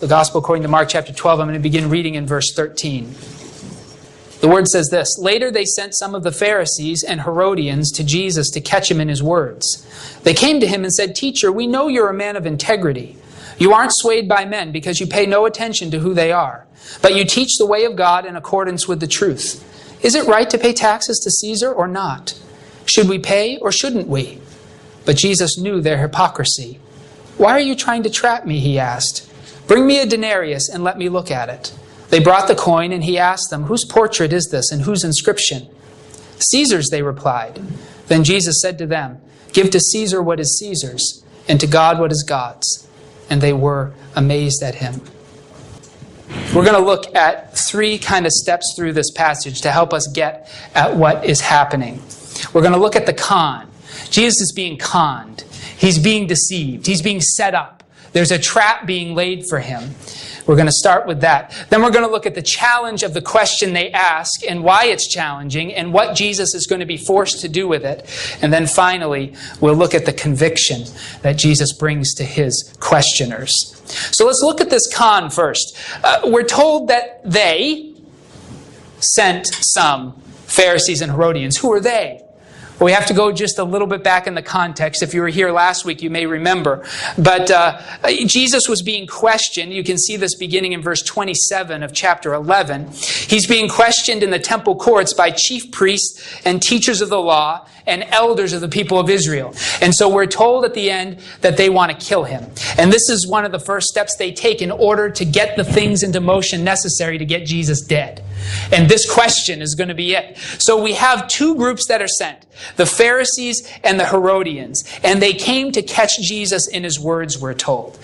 The Gospel according to Mark chapter 12, I'm going to begin reading in verse 13. The word says this: Later they sent some of the Pharisees and Herodians to Jesus to catch him in his words. They came to him and said, Teacher, we know you're a man of integrity. You aren't swayed by men because you pay no attention to who they are, but you teach the way of God in accordance with the truth. Is it right to pay taxes to Caesar or not? Should we pay or shouldn't we? But Jesus knew their hypocrisy. Why are you trying to trap me? He asked. Bring me a denarius and let me look at it. They brought the coin and he asked them, Whose portrait is this and whose inscription? Caesar's, they replied. Then Jesus said to them, Give to Caesar what is Caesar's, and to God what is God's. And they were amazed at him. We're going to look at three kind of steps through this passage to help us get at what is happening. We're going to look at the con. Jesus is being conned. He's being deceived. He's being set up. There's a trap being laid for him. We're going to start with that. Then we're going to look at the challenge of the question they ask and why it's challenging and what Jesus is going to be forced to do with it. And then finally, we'll look at the conviction that Jesus brings to his questioners. So let's look at this con first. We're told that they sent some Pharisees and Herodians. Who are they? Well, we have to go just a little bit back in the context. If you were here last week, you may remember. But Jesus was being questioned. You can see this beginning in verse 27 of chapter 11. He's being questioned in the temple courts by chief priests and teachers of the law and elders of the people of Israel. And so we're told at the end that they want to kill him. And this is one of the first steps they take in order to get the things into motion necessary to get Jesus dead. And this question is going to be it. So we have two groups that are sent, the Pharisees and the Herodians. And they came to catch Jesus in his words, we're told.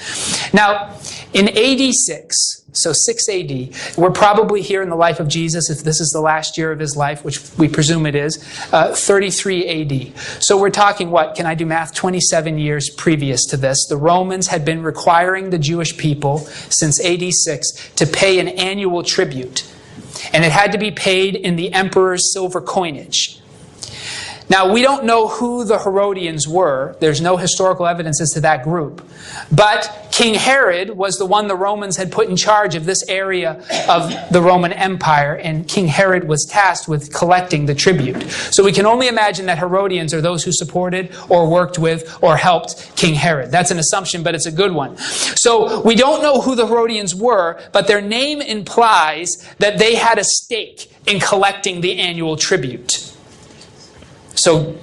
Now, in AD 6, so 6 AD, we're probably here in the life of Jesus, if this is the last year of his life, which we presume it is, 33 AD. So we're talking, what, can I do math? 27 years previous to this. The Romans had been requiring the Jewish people since AD 6 to pay an annual tribute. And it had to be paid in the emperor's silver coinage. Now, we don't know who the Herodians were. There's no historical evidence as to that group. But King Herod was the one the Romans had put in charge of this area of the Roman Empire, and King Herod was tasked with collecting the tribute. So we can only imagine that Herodians are those who supported or worked with or helped King Herod. That's an assumption, but it's a good one. So we don't know who the Herodians were, but their name implies that they had a stake in collecting the annual tribute. So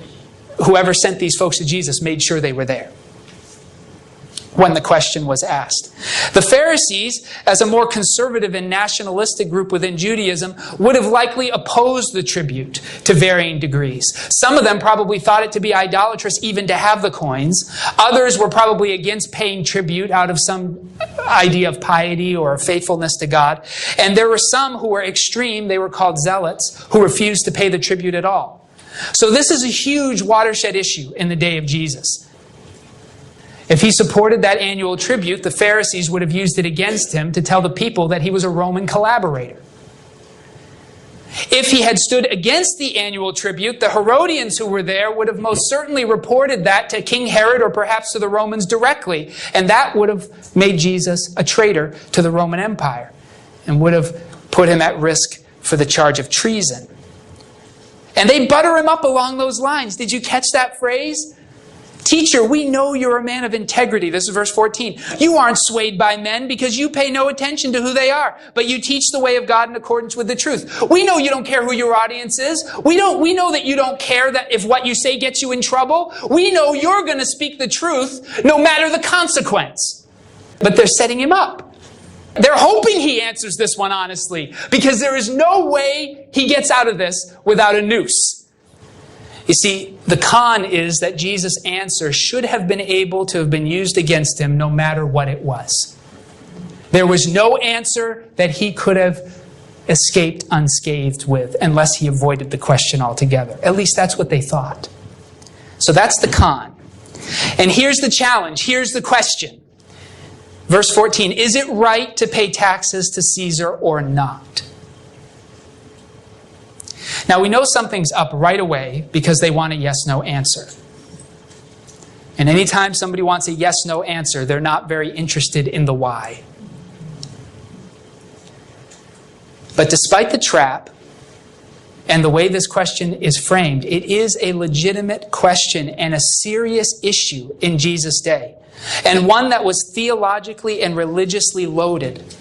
whoever sent these folks to Jesus made sure they were there when the question was asked. The Pharisees, as a more conservative and nationalistic group within Judaism, would have likely opposed the tribute to varying degrees. Some of them probably thought it to be idolatrous even to have the coins. Others were probably against paying tribute out of some idea of piety or faithfulness to God. And there were some who were extreme, they were called zealots, who refused to pay the tribute at all. So this is a huge watershed issue in the day of Jesus. If he supported that annual tribute, the Pharisees would have used it against him to tell the people that he was a Roman collaborator. If he had stood against the annual tribute, the Herodians who were there would have most certainly reported that to King Herod or perhaps to the Romans directly. And that would have made Jesus a traitor to the Roman Empire and would have put him at risk for the charge of treason. And they butter him up along those lines. Did you catch that phrase? Teacher, we know you're a man of integrity. This is verse 14. You aren't swayed by men because you pay no attention to who they are, but you teach the way of God in accordance with the truth. We know you don't care who your audience is. We know that you don't care that if what you say gets you in trouble. We know you're going to speak the truth no matter the consequence. But they're setting him up. They're hoping he answers this one honestly, because there is no way he gets out of this without a noose. You see, the con is that Jesus' answer should have been able to have been used against him no matter what it was. There was no answer that he could have escaped unscathed with unless he avoided the question altogether. At least that's what they thought. So that's the con. And here's the challenge. Here's the question. Verse 14, is it right to pay taxes to Caesar or not? Now we know something's up right away because they want a yes-no answer. And anytime somebody wants a yes-no answer, they're not very interested in the why. But despite the trap and the way this question is framed, it is a legitimate question and a serious issue in Jesus' day, and one that was theologically and religiously loaded.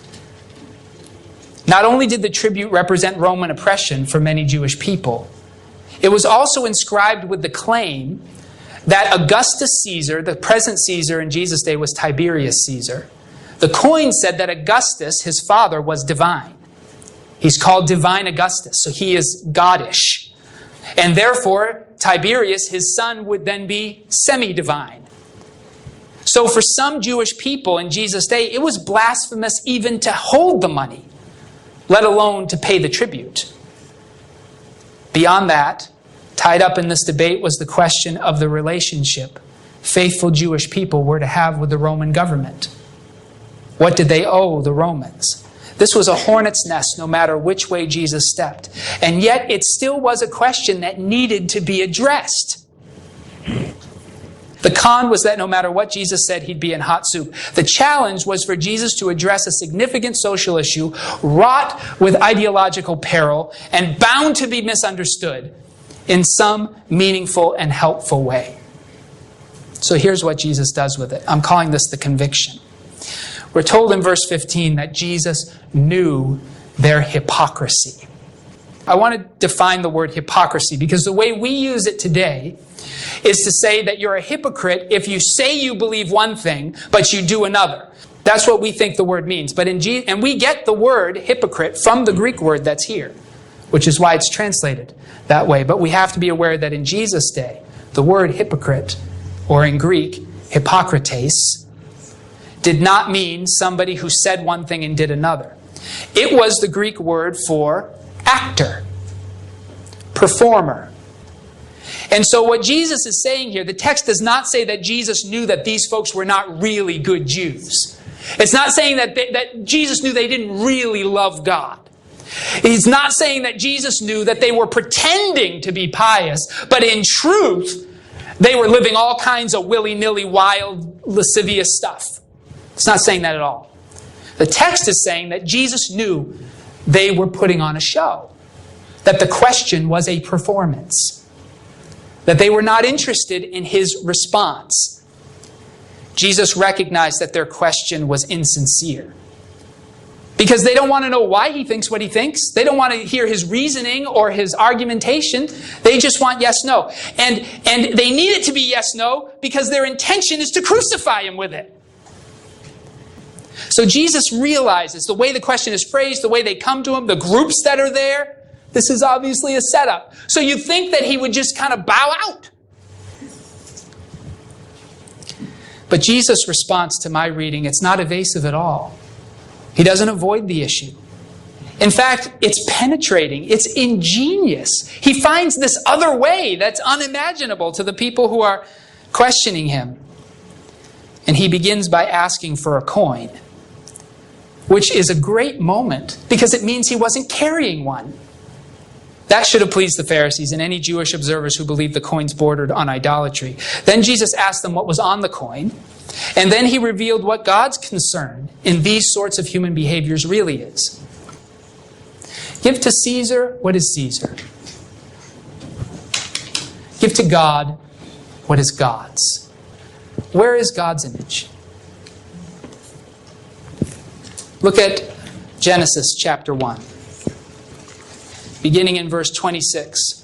Not only did the tribute represent Roman oppression for many Jewish people, it was also inscribed with the claim that Augustus Caesar, the present Caesar in Jesus' day was Tiberius Caesar. The coin said that Augustus, his father, was divine. He's called Divine Augustus, so he is goddish. And therefore, Tiberius, his son, would then be semi-divine. So for some Jewish people in Jesus' day, it was blasphemous even to hold the money, let alone to pay the tribute. Beyond that, tied up in this debate was the question of the relationship faithful Jewish people were to have with the Roman government. What did they owe the Romans? This was a hornet's nest no matter which way Jesus stepped. And yet it still was a question that needed to be addressed. The con was that no matter what Jesus said, he'd be in hot soup. The challenge was for Jesus to address a significant social issue wrought with ideological peril and bound to be misunderstood in some meaningful and helpful way. So here's what Jesus does with it. I'm calling this the conviction. We're told in verse 15 that Jesus knew their hypocrisy. I want to define the word hypocrisy because the way we use it today is to say that you're a hypocrite if you say you believe one thing, but you do another. That's what we think the word means. But and we get the word hypocrite from the Greek word that's here, which is why it's translated that way. But we have to be aware that in Jesus' day, the word hypocrite, or in Greek, hypokrites, did not mean somebody who said one thing and did another. It was the Greek word for actor, performer. And so what Jesus is saying here, the text does not say that Jesus knew that these folks were not really good Jews. It's not saying that Jesus knew they didn't really love God. He's not saying that Jesus knew that they were pretending to be pious, but in truth, they were living all kinds of willy-nilly, wild, lascivious stuff. It's not saying that at all. The text is saying that Jesus knew they were putting on a show, that the question was a performance, that they were not interested in his response. Jesus recognized that their question was insincere because they don't want to know why he thinks what he thinks. They don't want to hear his reasoning or his argumentation. They just want yes, no. And they need it to be yes, no because their intention is to crucify him with it. So Jesus realizes the way the question is phrased, the way they come to him, the groups that are there, this is obviously a setup. So you'd think that he would just kind of bow out. But Jesus' response to my reading, it's not evasive at all. He doesn't avoid the issue. In fact, it's penetrating. It's ingenious. He finds this other way that's unimaginable to the people who are questioning him. And he begins by asking for a coin, which is a great moment because it means he wasn't carrying one. That should have pleased the Pharisees and any Jewish observers who believed the coins bordered on idolatry. Then Jesus asked them what was on the coin, and then he revealed what God's concern in these sorts of human behaviors really is. Give to Caesar what is Caesar. Give to God what is God's. Where is God's image? Look at Genesis chapter 1. Beginning in verse 26.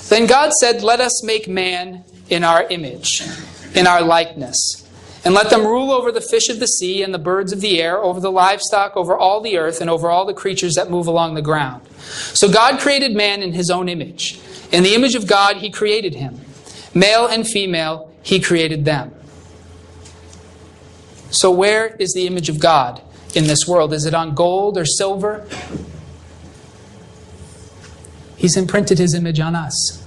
Then God said, "Let us make man in our image, in our likeness, and let them rule over the fish of the sea and the birds of the air, over the livestock, over all the earth, and over all the creatures that move along the ground." So God created man in his own image. In the image of God he created him. Male and female he created them. So where is the image of God in this world? Is it on gold or silver? He's imprinted his image on us.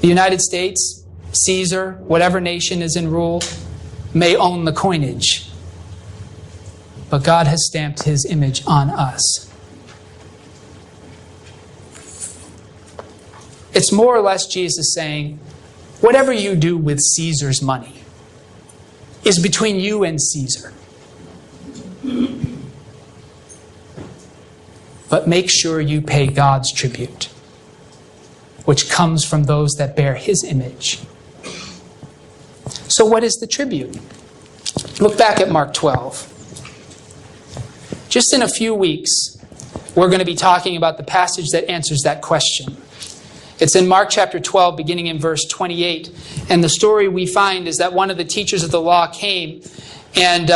The United States, Caesar, whatever nation is in rule, may own the coinage. But God has stamped his image on us. It's more or less Jesus saying, whatever you do with Caesar's money is between you and Caesar. but make sure you pay God's tribute, which comes from those that bear his image. So what is the tribute? Look back at Mark 12. Just in a few weeks, we're going to be talking about the passage that answers that question. It's in Mark chapter 12, beginning in verse 28. And the story we find is that one of the teachers of the law came and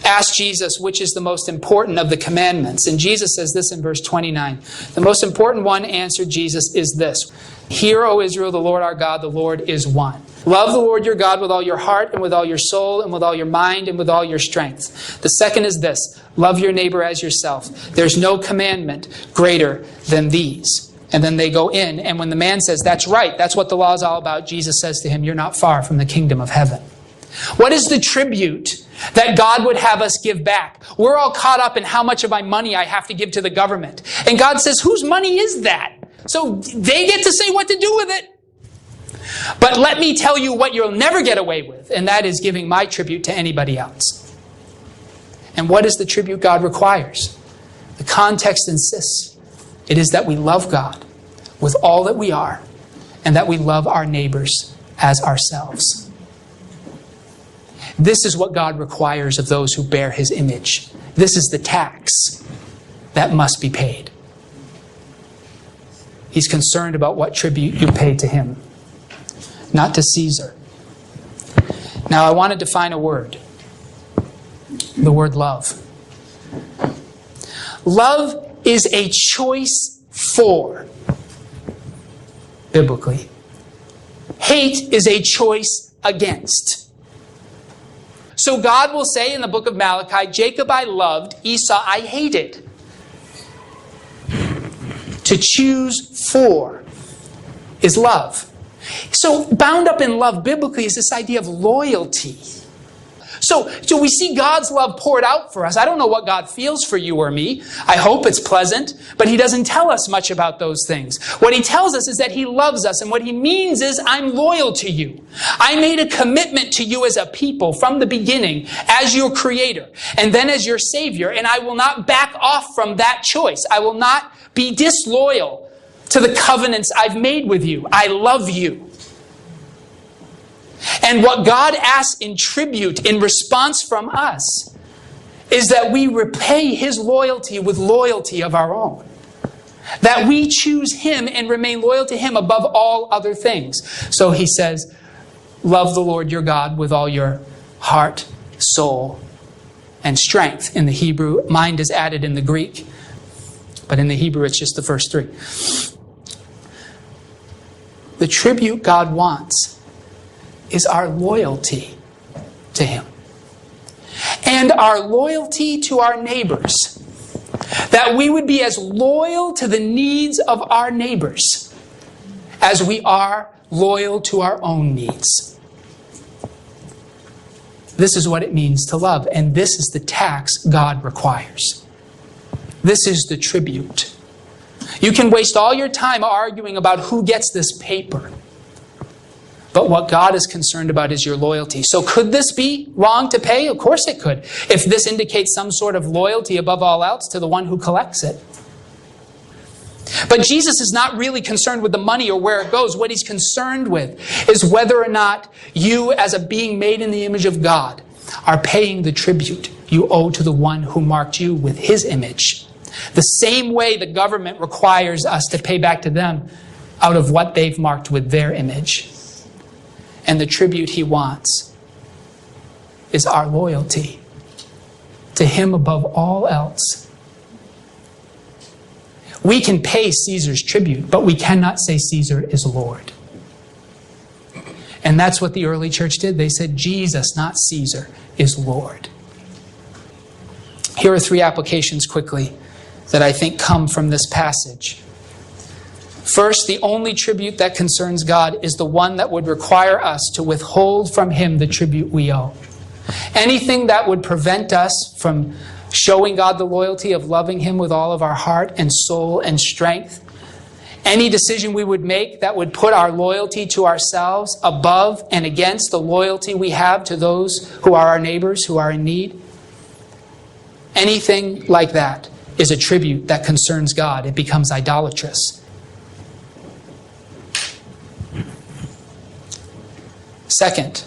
asked Jesus which is the most important of the commandments. And Jesus says this in verse 29. The most important one, answered Jesus, is this. Hear, O Israel, the Lord our God, the Lord is one. Love the Lord your God with all your heart and with all your soul and with all your mind and with all your strength. The second is this. Love your neighbor as yourself. There's no commandment greater than these. And then they go in, and when the man says, that's right, that's what the law is all about, Jesus says to him, you're not far from the kingdom of heaven. What is the tribute that God would have us give back? We're all caught up in how much of my money I have to give to the government. And God says, whose money is that? So they get to say what to do with it. But let me tell you what you'll never get away with, and that is giving my tribute to anybody else. And what is the tribute God requires? The context insists. It is that we love God with all that we are, and that we love our neighbors as ourselves. This is what God requires of those who bear his image. This is the tax that must be paid. He's concerned about what tribute you pay to him, not to Caesar. Now I want to define a word. The word love. Love is a choice for, biblically. Hate is a choice against. So God will say in the book of Malachi, Jacob I loved, Esau I hated. To choose for is love. So bound up in love biblically is this idea of loyalty. So we see God's love poured out for us. I don't know what God feels for you or me. I hope it's pleasant, but he doesn't tell us much about those things. What he tells us is that he loves us, and what he means is, I'm loyal to you. I made a commitment to you as a people from the beginning, as your creator, and then as your savior, and I will not back off from that choice. I will not be disloyal to the covenants I've made with you. I love you. And what God asks in tribute, in response from us, is that we repay his loyalty with loyalty of our own. That we choose him and remain loyal to him above all other things. So he says, love the Lord your God with all your heart, soul, and strength. In the Hebrew, mind is added in the Greek. But in the Hebrew, it's just the first three. The tribute God wants is our loyalty to him. And our loyalty to our neighbors. That we would be as loyal to the needs of our neighbors as we are loyal to our own needs. This is what it means to love, and this is the tax God requires. This is the tribute. You can waste all your time arguing about who gets this paper. But what God is concerned about is your loyalty. So could this be wrong to pay? Of course it could. If this indicates some sort of loyalty above all else to the one who collects it. But Jesus is not really concerned with the money or where it goes. What he's concerned with is whether or not you, as a being made in the image of God, are paying the tribute you owe to the one who marked you with his image. The same way the government requires us to pay back to them out of what they've marked with their image. And the tribute he wants is our loyalty to him above all else. We can pay Caesar's tribute, but we cannot say Caesar is Lord. And that's what the early church did. They said Jesus, not Caesar, is Lord. Here are three applications quickly that I think come from this passage. First, the only tribute that concerns God is the one that would require us to withhold from him the tribute we owe. Anything that would prevent us from showing God the loyalty of loving him with all of our heart and soul and strength, any decision we would make that would put our loyalty to ourselves above and against the loyalty we have to those who are our neighbors, who are in need, anything like that is a tribute that concerns God, it becomes idolatrous. Second,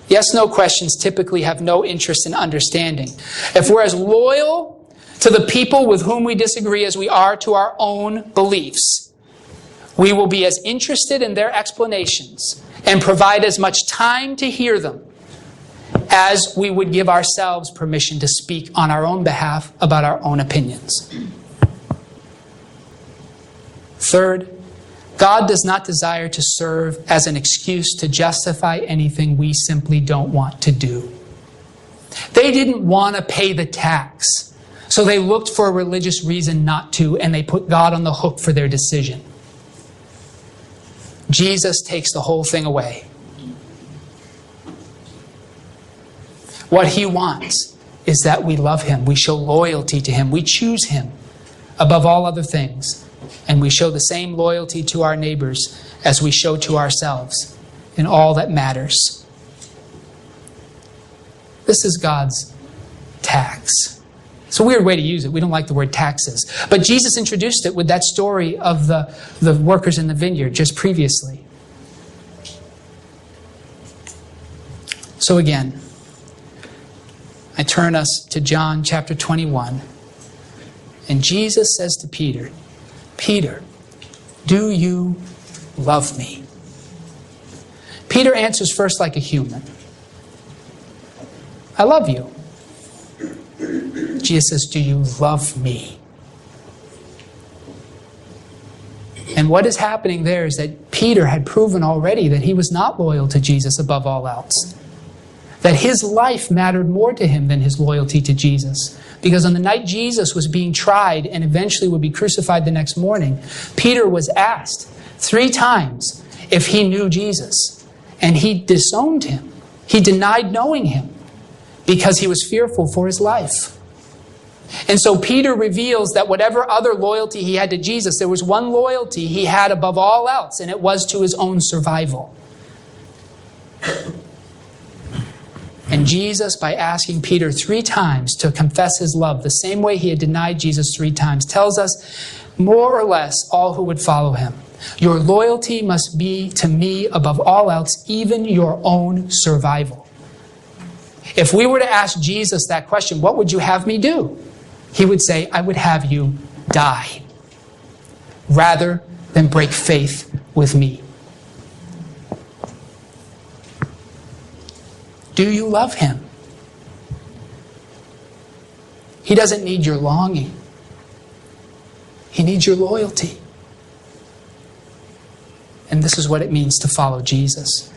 yes/no questions typically have no interest in understanding. If we're as loyal to the people with whom we disagree as we are to our own beliefs, we will be as interested in their explanations and provide as much time to hear them as we would give ourselves permission to speak on our own behalf about our own opinions. Third, God does not desire to serve as an excuse to justify anything we simply don't want to do. They didn't want to pay the tax, so they looked for a religious reason not to, and they put God on the hook for their decision. Jesus takes the whole thing away. What he wants is that we love him, we show loyalty to him, we choose him above all other things, and we show the same loyalty to our neighbors as we show to ourselves in all that matters. This is God's tax. It's a weird way to use it. We don't like the word taxes. But Jesus introduced it with that story of the workers in the vineyard just previously. So again, I turn us to John chapter 21. And Jesus says to Peter, Peter, do you love me? Peter answers first like a human. I love you. Jesus says, do you love me? And what is happening there is that Peter had proven already that he was not loyal to Jesus above all else. That his life mattered more to him than his loyalty to Jesus. Because on the night Jesus was being tried and eventually would be crucified the next morning, Peter was asked 3 times if he knew Jesus. And he disowned him. He denied knowing him because he was fearful for his life. And so Peter reveals that whatever other loyalty he had to Jesus, there was one loyalty he had above all else, and it was to his own survival. And Jesus, by asking Peter 3 times to confess his love, the same way he had denied Jesus 3 times, tells us, more or less, all who would follow him, your loyalty must be to me above all else, even your own survival. If we were to ask Jesus that question, what would you have me do? He would say, I would have you die, rather than break faith with me. Do you love him? He doesn't need your longing. He needs your loyalty. And this is what it means to follow Jesus.